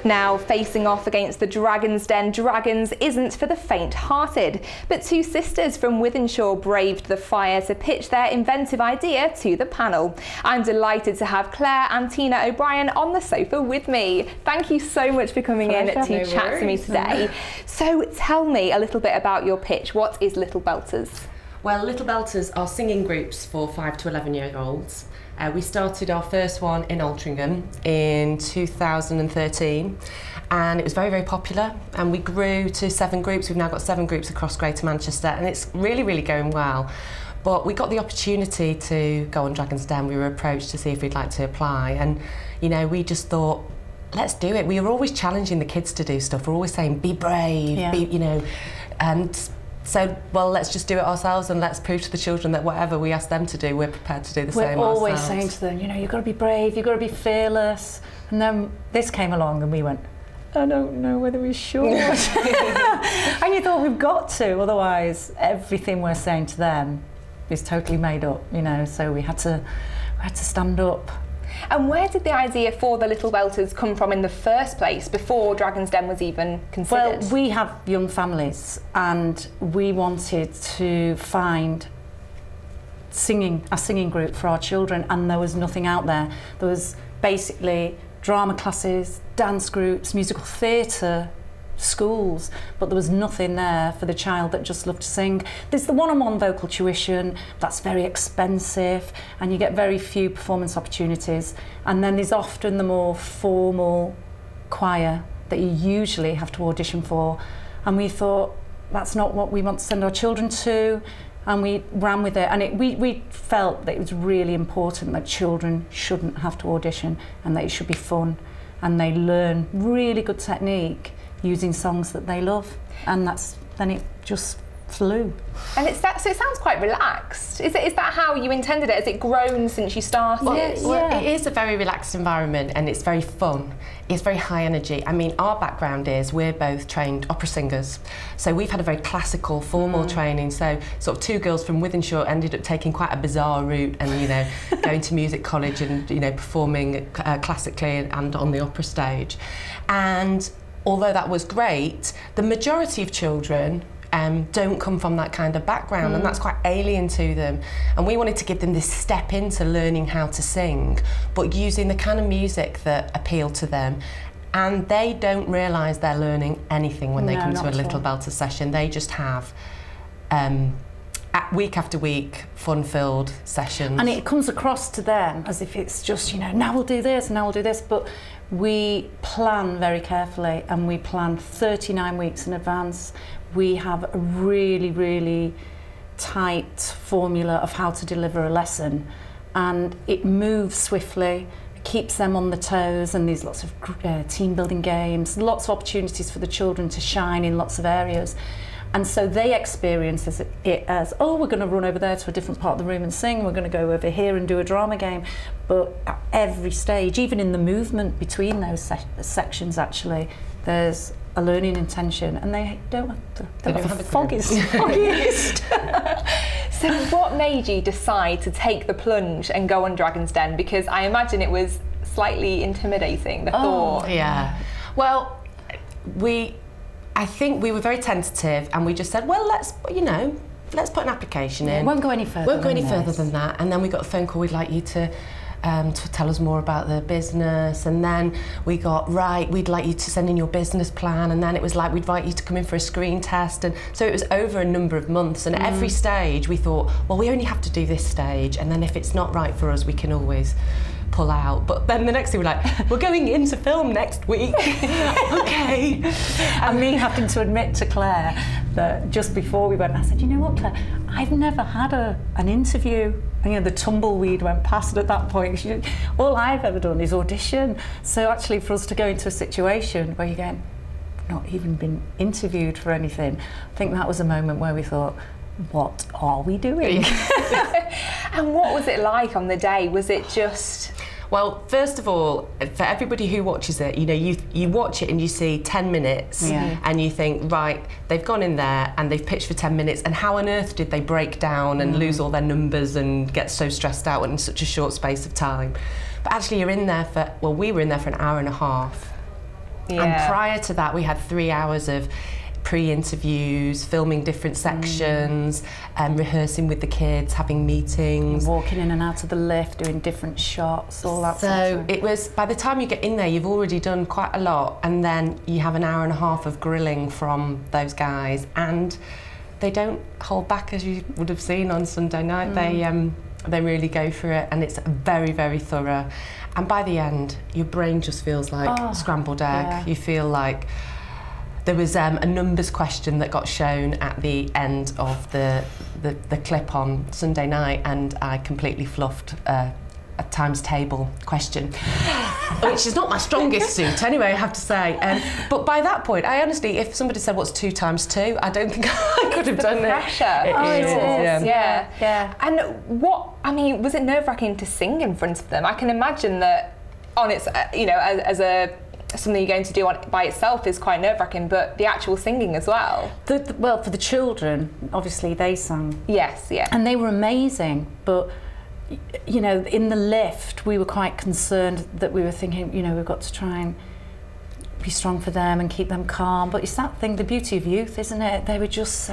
Now, facing off against the Dragon's Den Dragons isn't for the faint-hearted, but two sisters from Wythenshawe braved the fire to pitch their inventive idea to the panel. I'm delighted to have Claire and Tina O'Brien on the sofa with me. Thank you so much for coming in to chat to me today. So tell me a little bit about your pitch. What is Little Belters? Well, Little Belters are singing groups for 5 to 11-year-olds. We started our first one in Altrincham in 2013 and it was very, very popular, and we grew to 7 groups. We've now got 7 groups across Greater Manchester and it's really, really going well. But we got the opportunity to go on Dragon's Den. We were approached to see if we'd like to apply, and you know, we just thought, let's do it. We were always challenging the kids to do stuff. We're always saying, be brave, be, you know, and so, well, let's just do it ourselves and let's prove to the children that whatever we ask them to do, we're prepared to do the same ourselves. We're always saying to them, you know, you've got to be brave, you've got to be fearless. And then this came along and we went, I don't know whether we should. And you thought, we've got to, otherwise everything we're saying to them is totally made up, you know, so we had to stand up. And where did the idea for the Little Belters come from in the first place, before Dragon's Den was even considered? Well, we have young families and we wanted to find a singing group for our children, and there was nothing out there. There was basically drama classes, dance groups, musical theatre, schools, but there was nothing there for the child that just loved to sing. There's the one-on-one vocal tuition, that's very expensive and you get very few performance opportunities, and then there's often the more formal choir that you usually have to audition for, and we thought that's not what we want to send our children to, and we ran with it. And we felt that it was really important that children shouldn't have to audition and that it should be fun and they learn really good technique using songs that they love, and then it just flew. And so it sounds quite relaxed. Is that how you intended it? Has it grown since you started? Well, it is a very relaxed environment and it's very fun. It's very high energy. I mean, our background is we're both trained opera singers, so we've had a very classical, formal training. So sort of 2 girls from Wythenshawe ended up taking quite a bizarre route and, you know, going to music college and, you know, performing classically and on the opera stage. And although that was great, the majority of children don't come from that kind of background, and that's quite alien to them. And we wanted to give them this step into learning how to sing, but using the kind of music that appealed to them. And they don't realise they're learning anything when they come to a Little Belter session. They just have week after week, fun-filled sessions. And it comes across to them as if it's just, you know, now we'll do this, now we'll do this, but we plan very carefully and we plan 39 weeks in advance. We have a really, really tight formula of how to deliver a lesson, and it moves swiftly, it keeps them on the toes, and there's lots of team building games, lots of opportunities for the children to shine in lots of areas. And so they experience it as, oh, we're going to run over there to a different part of the room and sing, we're going to go over here and do a drama game. But at every stage, even in the movement between those sections, actually, there's a learning intention, and they don't have the foggiest. So what made you decide to take the plunge and go on Dragon's Den? Because I imagine it was slightly intimidating, the thought. Yeah. Well, I think we were very tentative, and we just said, well, let's put an application in. Won't go any further. Won't go any further than that. And then we got a phone call, we'd like you to tell us more about the business, and then we got, we'd like you to send in your business plan, and then it was like, we'd invite you to come in for a screen test, and so it was over a number of months, and at every stage we thought, well, we only have to do this stage, and then if it's not right for us, we can always pull out. But then the next thing we're like, we're going into film next week. Okay. And me having to admit to Claire that just before we went, I said, you know what, Claire, I've never had an interview. And, you know, the tumbleweed went past at that point. All I've ever done is audition. So actually for us to go into a situation where you're going, not even been interviewed for anything, I think that was a moment where we thought, what are we doing? And what was it like on the day? Was it just... Well, first of all, for everybody who watches it, you know, you watch it and you see 10 minutes and you think, right, they've gone in there and they've pitched for 10 minutes, and how on earth did they break down and lose all their numbers and get so stressed out in such a short space of time? But actually you're in there for, well, we were in there for an hour and a half. And prior to that, we had 3 hours of pre-interviews, filming different sections, rehearsing with the kids, having meetings. Walking in and out of the lift, doing different shots, all that sort of So it was, by the time you get in there, you've already done quite a lot, and then you have an hour and a half of grilling from those guys, and they don't hold back, as you would have seen on Sunday night. They really go for it, and it's very, very thorough. And by the end, your brain just feels like scrambled egg. Yeah. You feel like there was a numbers question that got shown at the end of the clip on Sunday night, and I completely fluffed a times table question, which is not my strongest suit anyway, I have to say. But by that point, I honestly, if somebody said what's 2 times 2, I don't think I could have done pressure. it. It is. Yeah. And was it nerve-wracking to sing in front of them? I can imagine that on its, as something you're going to do by itself is quite nerve-wracking, but the actual singing as well. Well, for the children, obviously they sang. Yes, yeah. And they were amazing, but you know, in the lift we were quite concerned that we were thinking, you know, we've got to try and be strong for them and keep them calm. But it's that thing, the beauty of youth, isn't it? They were just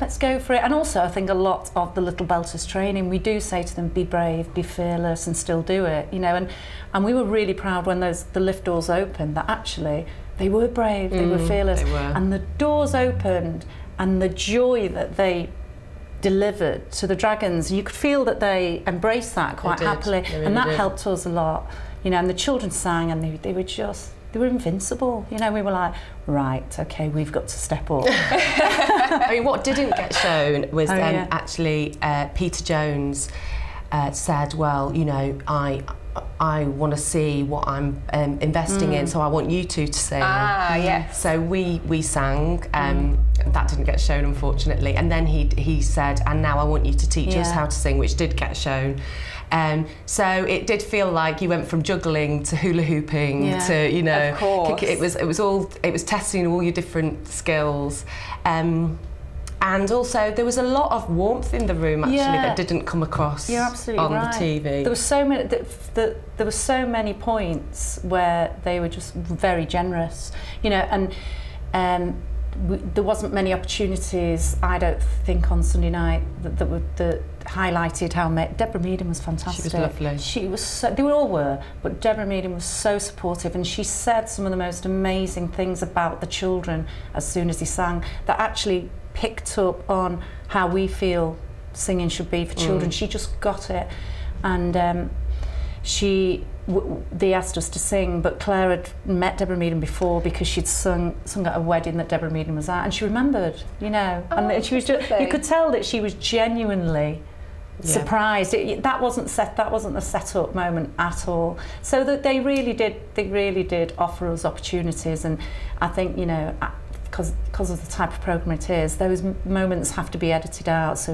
let's go for it. And also I think a lot of the Little Belters training, we do say to them, be brave, be fearless, and still do it, you know. And we were really proud when the lift doors opened that actually they were brave, they were fearless. They were. And the doors opened, and the joy that they delivered to the dragons, you could feel that they embraced that quite happily, really and that did. helped us a lot, you know. And the children sang, and they were invincible, you know. We were like, right, okay, we've got to step up. I mean, what didn't get shown was actually Peter Jones said, well, you know, I want to see what I'm investing in, so I want you two to sing. Ah, yes. So we sang. That didn't get shown, unfortunately. And then he said, and now I want you to teach us how to sing, which did get shown. So it did feel like you went from juggling to hula hooping to, you know, of course. it was testing all your different skills. And also there was a lot of warmth in the room actually that didn't come across You're absolutely on right. the TV. There were so many there were so many points where they were just very generous, you know, and there wasn't many opportunities, I don't think, on Sunday night that highlighted how Deborah Meaden was fantastic. She was lovely. She was so, they all were, but Deborah Meaden was so supportive, and she said some of the most amazing things about the children as soon as they sang that actually picked up on how we feel singing should be for children. She just got it, and they asked us to sing, but Claire had met Deborah Meaden before because she'd sung at a wedding that Deborah Meaden was at, and she remembered, you know. And she was just, you could tell that she was genuinely surprised. That wasn't a set-up moment at all. So that they really did offer us opportunities, and I think, you know, because of the type of programme it is, those moments have to be edited out, so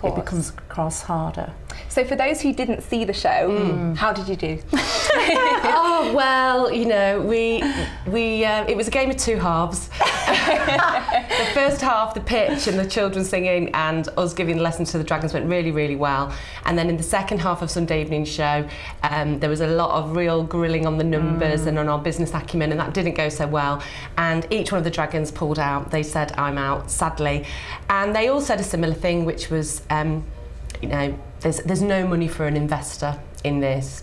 it becomes across harder. So for those who didn't see the show, how did you do? Oh, well, you know, it was a game of 2 halves. The first half, the pitch and the children singing and us giving lessons to the dragons went really, really well. And then in the second half of Sunday evening show, there was a lot of real grilling on the numbers and on our business acumen, and that didn't go so well. And each one of the dragons pulled out. They said, I'm out, sadly. And they all said a similar thing, which was, you know, there's no money for an investor in this.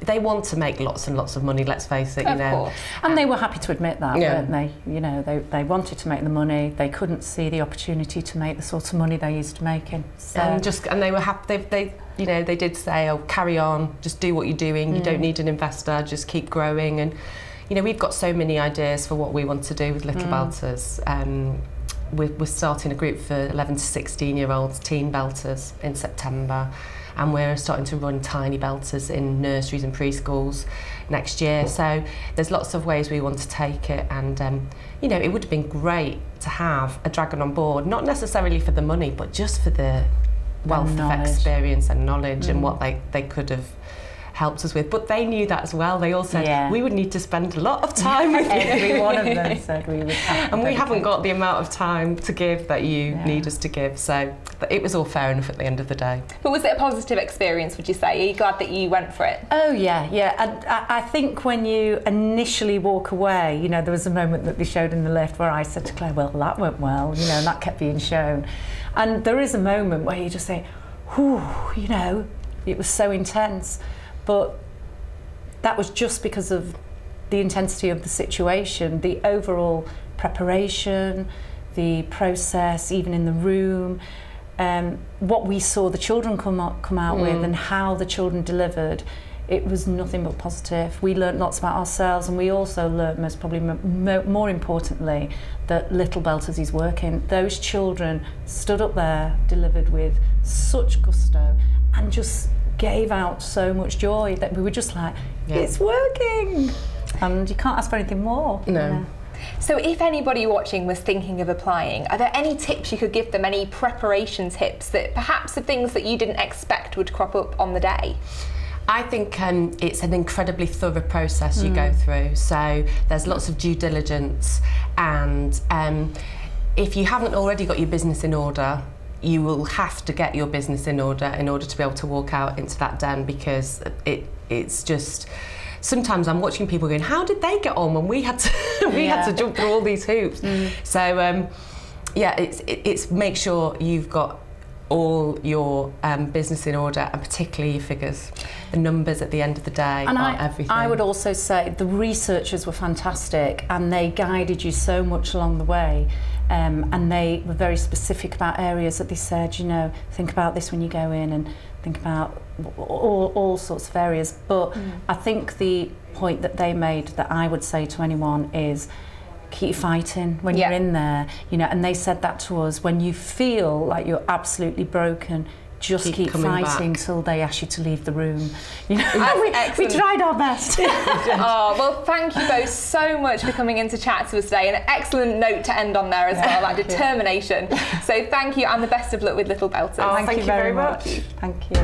They want to make lots and lots of money, let's face it, you know. Course. And they were happy to admit that, weren't they? You know, they wanted to make the money. They couldn't see the opportunity to make the sort of money they used to making. So. And they were happy. They you know, they did say, oh, carry on, just do what you're doing. You don't need an investor, just keep growing. And you know, we've got so many ideas for what we want to do with Little Belters. We're starting a group for 11 to 16-year-olds, teen belters, in September, and we're starting to run tiny belters in nurseries and preschools next year. So there's lots of ways we want to take it, and you know, it would have been great to have a dragon on board, not necessarily for the money, but just for the wealth of experience and knowledge and what they could have helped us with. But they knew that as well. They all said, Yeah. we would need to spend a lot of time with you. Every one of them said we would have to And we dedicate. haven't got the amount of time to give that you need us to give. So it was all fair enough at the end of the day. But was it a positive experience, would you say? Are you glad that you went for it? Oh yeah, yeah. I think when you initially walk away, you know, there was a moment that they showed in the lift where I said to Claire, well, that went well, you know, and that kept being shown. And there is a moment where you just think, whew, you know, it was so intense. But that was just because of the intensity of the situation, the overall preparation, the process, even in the room, what we saw the children come out with and how the children delivered. It was nothing but positive. We learnt lots about ourselves, and we also learnt, most probably more importantly, that Little Belters is working. Those children stood up there, delivered with such gusto, and just gave out so much joy that we were just like, it's working! And you can't ask for anything more. No. You know? So if anybody watching was thinking of applying, are there any tips you could give them, any preparation tips that perhaps the things that you didn't expect would crop up on the day? I think it's an incredibly thorough process you go through. So there's lots of due diligence, and if you haven't already got your business in order, you will have to get your business in order to be able to walk out into that den, because it's just... Sometimes I'm watching people going, how did they get on when we had to had to jump through all these hoops? So yeah, it's make sure you've got all your business in order, and particularly your figures. The numbers at the end of the day are everything. I would also say the researchers were fantastic, and they guided you so much along the way, and they were very specific about areas that they said, you know, think about this when you go in, and think about all sorts of areas. But I think the point that they made that I would say to anyone is, keep fighting when you're in there, you know. And they said that to us, when you feel like you're absolutely broken, just keep fighting till they ask you to leave the room. You know, we tried our best. Oh, well, thank you both so much for coming in to chat to us today. An excellent note to end on there as well, that determination. So thank you, and the best of luck with Little Belters. Thank you very much. Thank you.